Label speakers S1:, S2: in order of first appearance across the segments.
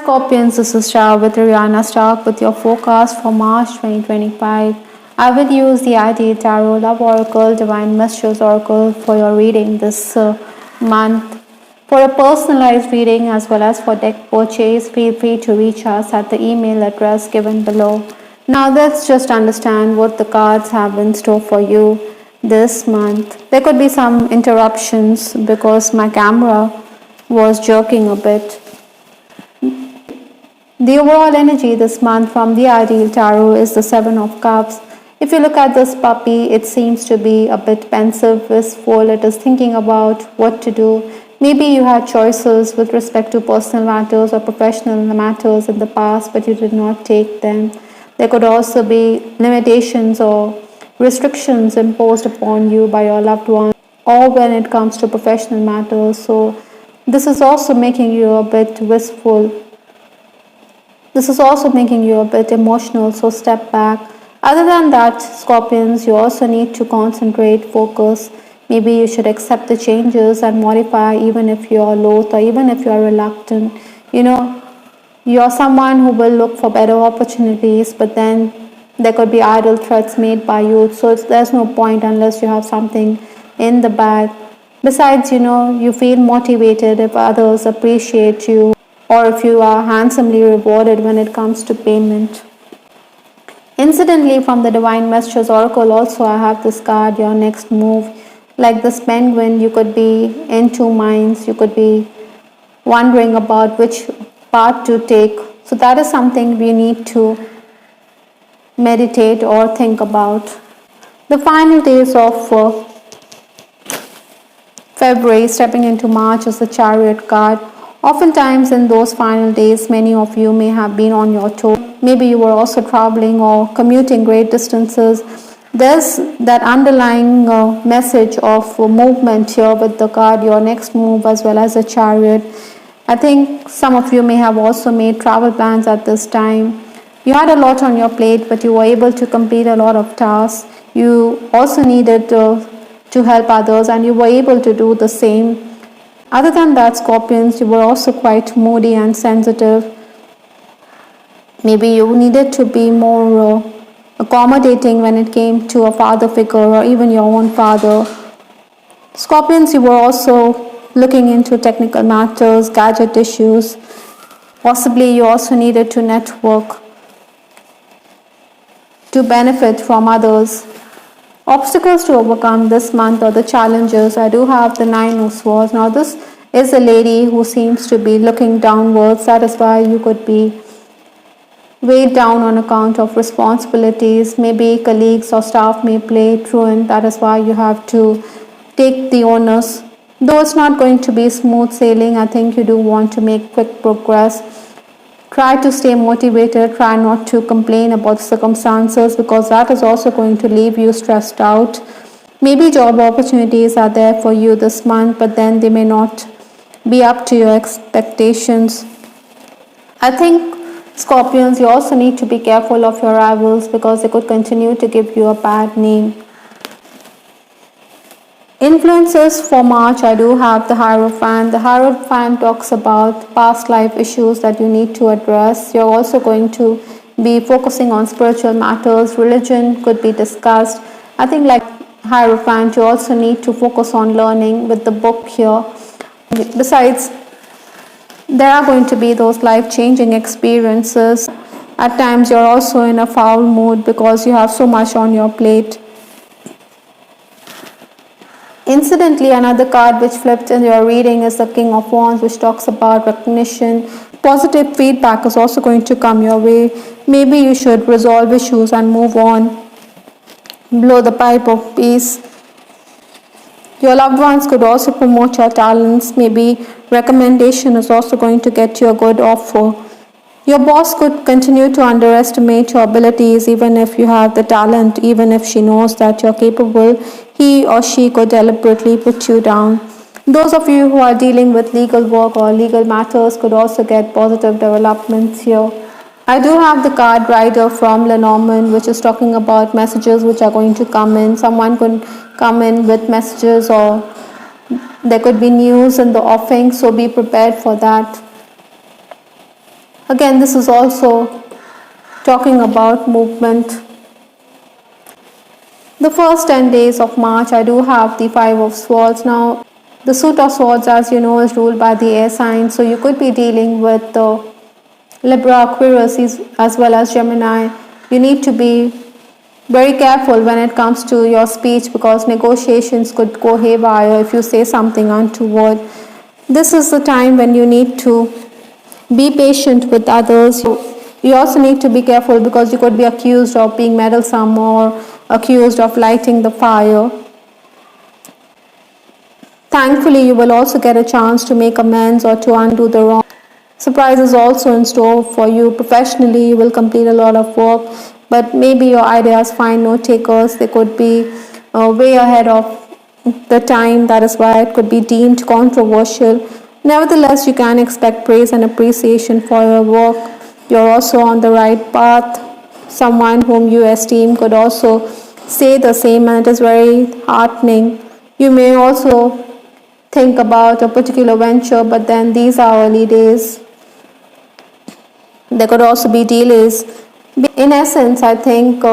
S1: Scorpions, this is Shah with Ariana Stark with your forecast for March 2025. I will use the ID Tarot Love Oracle, Divine Messages Oracle for your reading this month. For a personalized reading as well as for deck purchase, feel free to reach us at the email address given below. Now let's just understand what the cards have in store for you this month. There could be some interruptions because my camera was jerking a bit. The overall energy this month from the Ideal Tarot is the Seven of Cups. If you look at this puppy, it seems to be a bit pensive, wistful. It is thinking about what to do. Maybe you had choices with respect to personal matters or professional matters in the past, but you did not take them. There could also be limitations or restrictions imposed upon you by your loved one, or when it comes to professional matters. So this is also making you a bit wistful. This is also making you a bit emotional, so step back. Other than that, Scorpions, you also need to concentrate, focus. Maybe you should accept the changes and modify even if you are loath or even if you are reluctant. You are someone who will look for better opportunities, but then there could be idle threats made by you. So there's no point unless you have something in the bag. Besides, you feel motivated if others appreciate you, or if you are handsomely rewarded when it comes to payment. Incidentally, from the Divine Messages Oracle also I have this card, your next move. Like this penguin, you could be in two minds. You could be wondering about which path to take. So that is something we need to meditate or think about. The final days of February, stepping into March, is the Chariot card. Oftentimes in those final days, many of you may have been on your toes. Maybe you were also traveling or commuting great distances. There's that underlying message of movement here with the card, your next move, as well as the Chariot. I think some of you may have also made travel plans at this time. You had a lot on your plate, but you were able to complete a lot of tasks. You also needed to help others, and you were able to do the same. Other than that, Scorpions, you were also quite moody and sensitive. Maybe you needed to be more accommodating when it came to a father figure or even your own father. Scorpions, you were also looking into technical matters, gadget issues. Possibly you also needed to network to benefit from others. Obstacles to overcome this month or the challenges. I do have the Nine of Swords. Now this is a lady who seems to be looking downwards. That is why you could be weighed down on account of responsibilities. Maybe colleagues or staff may play truant. That is why you have to take the onus. Though it's not going to be smooth sailing, I think you do want to make quick progress. Try to stay motivated. Try not to complain about circumstances, because that is also going to leave you stressed out. Maybe job opportunities are there for you this month, but then they may not be up to your expectations. I think, Scorpions, you also need to be careful of your rivals, because they could continue to give you a bad name. Influences for March, I do have the Hierophant. The Hierophant talks about past life issues that you need to address. You're also going to be focusing on spiritual matters. Religion could be discussed. I think, like Hierophant, you also need to focus on learning with the book here. Besides, there are going to be those life-changing experiences. At times, you're also in a foul mood because you have so much on your plate. Incidentally, another card which flipped in your reading is the King of Wands, which talks about recognition. Positive feedback is also going to come your way. Maybe you should resolve issues and move on. Blow the pipe of peace. Your loved ones could also promote your talents. Maybe recommendation is also going to get you a good offer. Your boss could continue to underestimate your abilities, even if you have the talent, even if she knows that you're capable. He or she could deliberately put you down. Those of you who are dealing with legal work or legal matters could also get positive developments here. I do have the card Rider from Lenormand, which is talking about messages which are going to come in. Someone could come in with messages, or there could be news in the offing, so be prepared for that. Again, this is also talking about movement. The first 10 days of March, I do have the Five of Swords. Now, the suit of swords, as you know, is ruled by the air sign, so you could be dealing with Libra, Aquarius, as well as Gemini. You need to be very careful when it comes to your speech because negotiations could go haywire if you say something untoward. This is the time when you need to be patient with others. You also need to be careful because you could be accused of being meddlesome or accused of lighting the fire. Thankfully, you will also get a chance to make amends or to undo the wrong. Surprises also in store for you. Professionally, you will complete a lot of work, but maybe your ideas find no takers. They could be way ahead of the time. That is why it could be deemed controversial. Nevertheless, you can expect praise and appreciation for your work. You're also on the right path. Someone whom you esteem could also say the same, and it is very heartening. You may also think about a particular venture, but then these are early days. There could also be delays. In essence, I think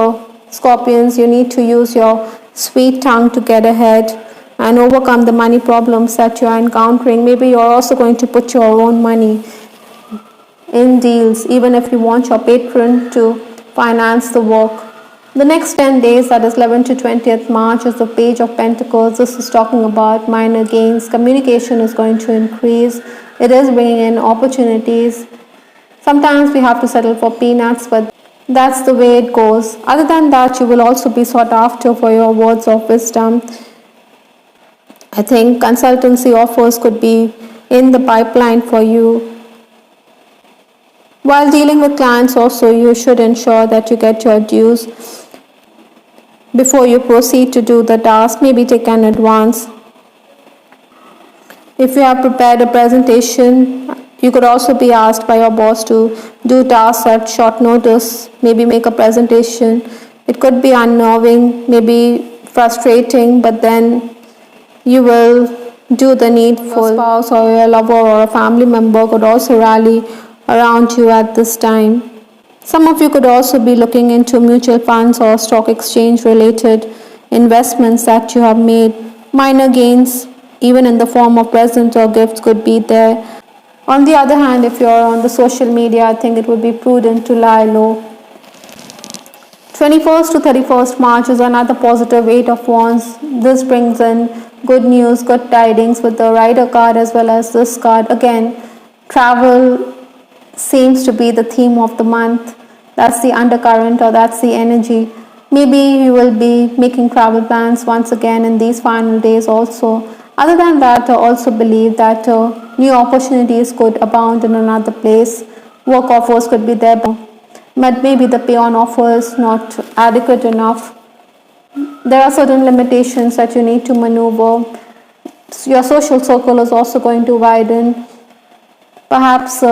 S1: Scorpions, you need to use your sweet tongue to get ahead and overcome the money problems that you are encountering. Maybe you're also going to put your own money in deals, even if you want your patron to finance the work. The next 10 days, that is 11th to 20th March, is the Page of Pentacles. This is talking about minor gains. Communication is going to increase. It is bringing in opportunities. Sometimes we have to settle for peanuts, but that's the way it goes. Other than that, you will also be sought after for your words of wisdom. I think consultancy offers could be in the pipeline for you. While dealing with clients also, you should ensure that you get your dues before you proceed to do the task. Maybe take an advance. If you have prepared a presentation, you could also be asked by your boss to do tasks at short notice, maybe make a presentation. It could be unnerving, maybe frustrating, but then you will do the needful. Your spouse or your lover or a family member could also rally around you at this time. Some of you could also be looking into mutual funds or stock exchange related investments that you have made. Minor gains, even in the form of presents or gifts, could be there. On the other hand, if you're on the social media, I think it would be prudent to lie low. 21st to 31st March is another positive 8 of Wands. This brings in good news, good tidings with the Rider card as well as this card. Again, travel seems to be the theme of the month. That's the undercurrent or that's the energy. Maybe you will be making travel plans once again in these final days also. Other than that, I also believe that new opportunities could abound in another place. Work offers could be there, but maybe the pay on offer is not adequate enough. There are certain limitations that you need to maneuver. Your social circle is also going to widen. Perhaps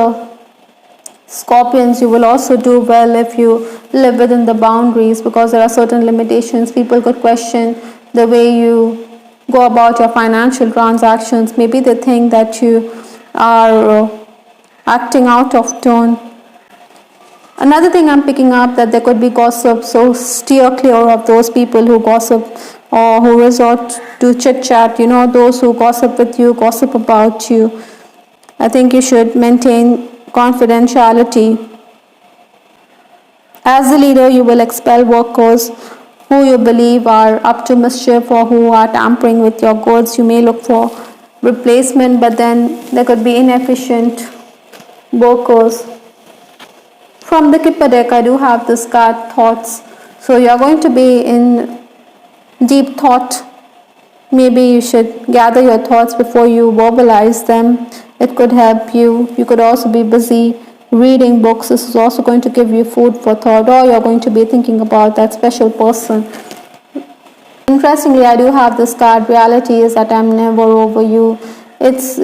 S1: Scorpions, you will also do well if you live within the boundaries because there are certain limitations. People could question the way you go about your financial transactions. Maybe they think that you are acting out of tone. Another thing I'm picking up that there could be gossip, so steer clear of those people who gossip or who resort to chit chat. You know, those who gossip with you, gossip about you. I think you should maintain confidentiality. As the leader, you will expel workers who you believe are up to mischief or who are tampering with your goods. You may look for replacement, but then there could be inefficient workers. From the Kipper deck, I do have this card, Thoughts. So you are going to be in deep thought. Maybe you should gather your thoughts before you verbalize them. It could help you. You could also be busy reading books. This is also going to give you food for thought, or you're going to be thinking about that special person. Interestingly, I do have this card, Reality is that I'm never over you. It's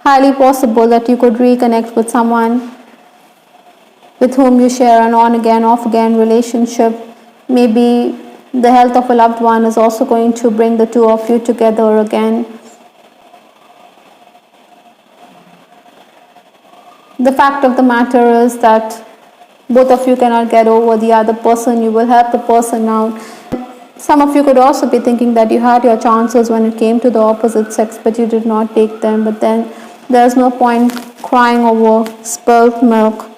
S1: highly possible that you could reconnect with someone with whom you share an on-again, off-again relationship. Maybe the health of a loved one is also going to bring the two of you together again. The fact of the matter is that both of you cannot get over the other person. You will help the person out. Some of you could also be thinking that you had your chances when it came to the opposite sex, but you did not take them. But then there's no point crying over spilled milk.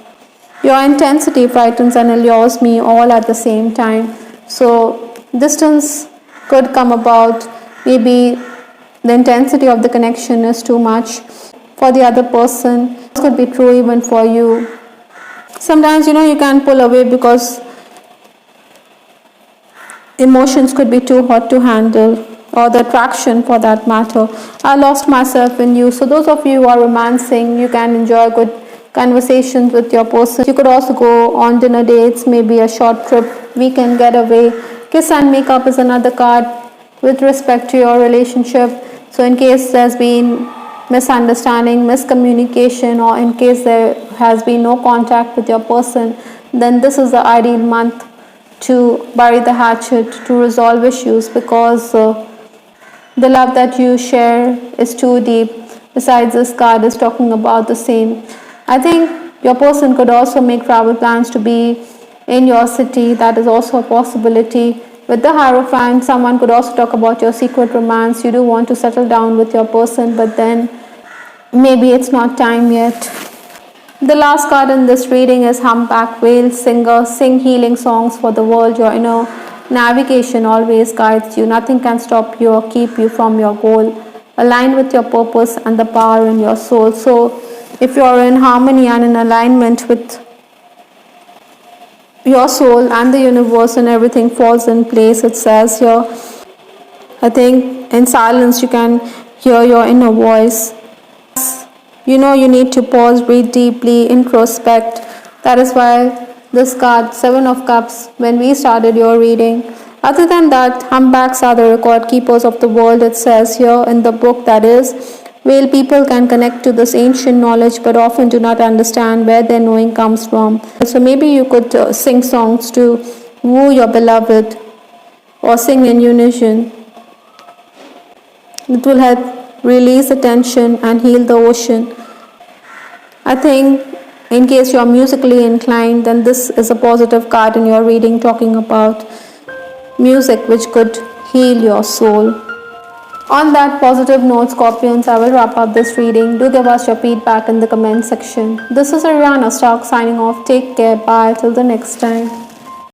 S1: Your intensity frightens and allures me all at the same time. So distance could come about. Maybe the intensity of the connection is too much for the other person. This could be true even for you. Sometimes you can pull away because emotions could be too hot to handle, or the attraction for that matter. I lost myself in you. So those of you who are romancing, you can enjoy good conversations with your person. You could also go on dinner dates, maybe a short trip, weekend getaway. Kiss and makeup is another card with respect to your relationship. So in case there's been misunderstanding, miscommunication, or in case there has been no contact with your person, then this is the ideal month to bury the hatchet, to resolve issues, because the love that you share is too deep. Besides, this card is talking about the same. I think your person could also make travel plans to be in your city. That is also a possibility. With the Hierophant, someone could also talk about your secret romance. You do want to settle down with your person, but then maybe it's not time yet. The last card in this reading is Humpback Whale Singer. Sing healing songs for the world. Your inner navigation always guides you. Nothing can stop you or keep you from your goal. Align with your purpose and the power in your soul. So if you're in harmony and in alignment with your soul and the universe, and everything falls in place, it says here, I think in silence you can hear your inner voice. You need to pause, breathe deeply, introspect. That is why this card, Seven of Cups, when we started your reading. Other than that, humpbacks are the record keepers of the world. It says here in the book, that is, whale people can connect to this ancient knowledge but often do not understand where their knowing comes from. So maybe you could sing songs to woo your beloved, or sing in unison. It will help release the tension and heal the ocean. I think in case you are musically inclined, then this is a positive card in your reading, talking about music which could heal your soul. On that positive note, Scorpions, I will wrap up this reading. Do give us your feedback in the comment section. This is Ariana Stark signing off. Take care. Bye. Till the next time.